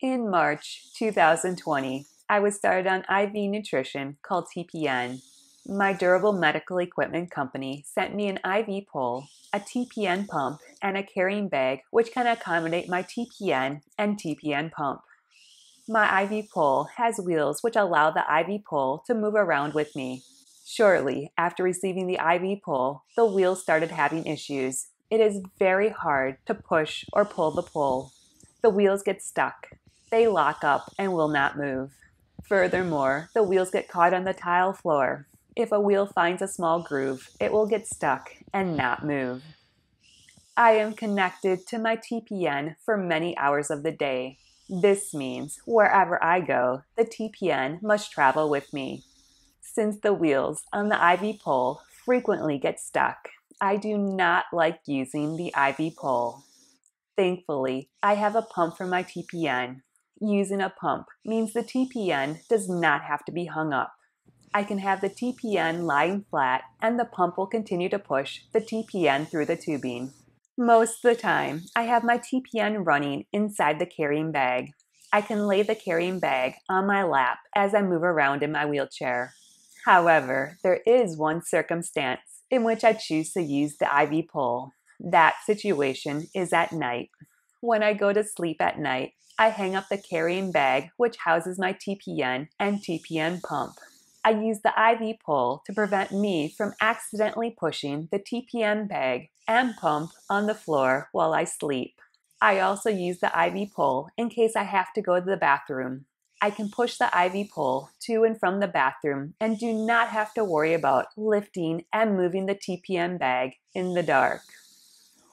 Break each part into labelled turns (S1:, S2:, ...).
S1: In March 2020, I was started on IV nutrition called TPN. My durable medical equipment company sent me an IV pole, a TPN pump, and a carrying bag which can accommodate my TPN and TPN pump. My IV pole has wheels which allow the IV pole to move around with me. Shortly after receiving the IV pole, the wheels started having issues. It is very hard to push or pull the pole. The wheels get stuck. They lock up and will not move. Furthermore, the wheels get caught on the tile floor. If a wheel finds a small groove, it will get stuck and not move. I am connected to my TPN for many hours of the day. This means wherever I go, the TPN must travel with me. Since the wheels on the IV pole frequently get stuck, I do not like using the IV pole. Thankfully, I have a pump for my TPN. Using a pump means the TPN does not have to be hung up. I can have the TPN lying flat and the pump will continue to push the TPN through the tubing. Most of the time, I have my TPN running inside the carrying bag. I can lay the carrying bag on my lap as I move around in my wheelchair. However, there is one circumstance in which I choose to use the IV pole. That situation is at night. When I go to sleep at night, I hang up the carrying bag which houses my TPN and TPN pump. I use the IV pole to prevent me from accidentally pushing the TPN bag and pump on the floor while I sleep. I also use the IV pole in case I have to go to the bathroom. I can push the IV pole to and from the bathroom and do not have to worry about lifting and moving the TPN bag in the dark.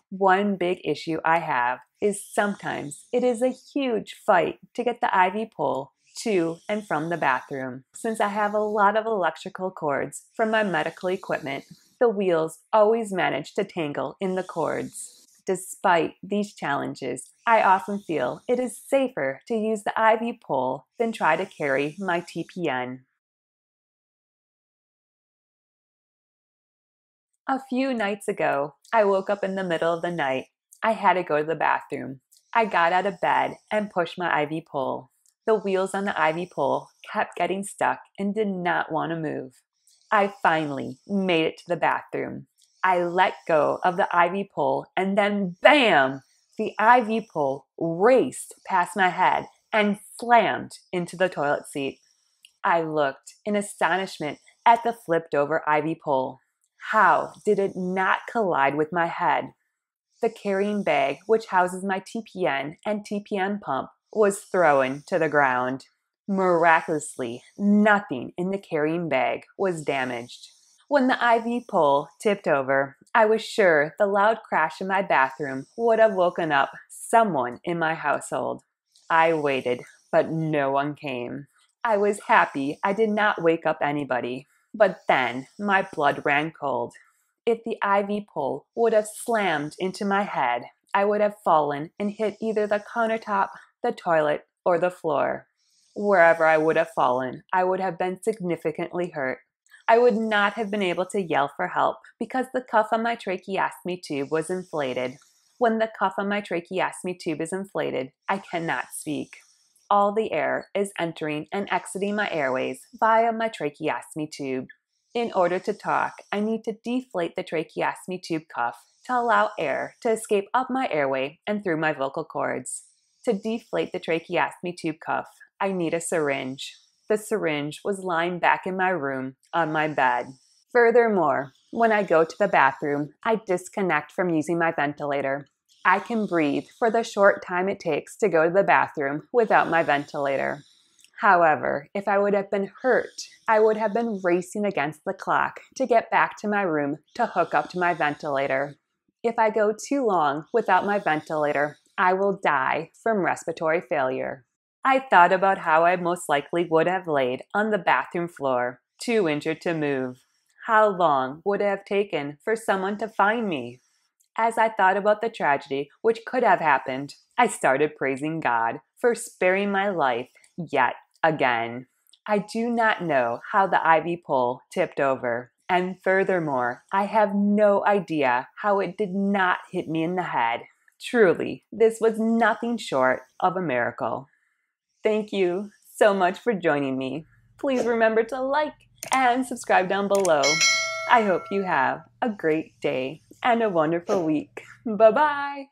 S1: One big issue I have is sometimes it is a huge fight to get the IV pole to and from the bathroom. Since I have a lot of electrical cords from my medical equipment, the wheels always manage to tangle in the cords. Despite these challenges, I often feel it is safer to use the IV pole than try to carry my TPN. A few nights ago, I woke up in the middle of the night. I had to go to the bathroom. I got out of bed and pushed my IV pole. The wheels on the IV pole kept getting stuck and did not want to move. I finally made it to the bathroom. I let go of the IV pole and then bam! The IV pole raced past my head and slammed into the toilet seat. I looked in astonishment at the flipped over IV pole. How did it not collide with my head? The carrying bag, which houses my TPN and TPN pump, was thrown to the ground. Miraculously, nothing in the carrying bag was damaged. When the IV pole tipped over, I was sure the loud crash in my bathroom would have woken up someone in my household. I waited, but no one came. I was happy I did not wake up anybody. But then my blood ran cold. If the IV pole would have slammed into my head, I would have fallen and hit either the countertop, the toilet, or the floor. Wherever I would have fallen, I would have been significantly hurt. I would not have been able to yell for help because the cuff on my tracheostomy tube was inflated. When the cuff on my tracheostomy tube is inflated, I cannot speak. All the air is entering and exiting my airways via my tracheostomy tube. In order to talk, I need to deflate the tracheostomy tube cuff to allow air to escape up my airway and through my vocal cords. To deflate the tracheostomy tube cuff, I need a syringe. The syringe was lying back in my room on my bed. Furthermore, when I go to the bathroom, I disconnect from using my ventilator. I can breathe for the short time it takes to go to the bathroom without my ventilator. However, if I would have been hurt, I would have been racing against the clock to get back to my room to hook up to my ventilator. If I go too long without my ventilator, I will die from respiratory failure. I thought about how I most likely would have laid on the bathroom floor, too injured to move. How long would it have taken for someone to find me? As I thought about the tragedy which could have happened, I started praising God for sparing my life yet again. I do not know how the IV pole tipped over, and furthermore, I have no idea how it did not hit me in the head. Truly, this was nothing short of a miracle. Thank you so much for joining me. Please remember to like and subscribe down below. I hope you have a great day and a wonderful week. Bye-bye.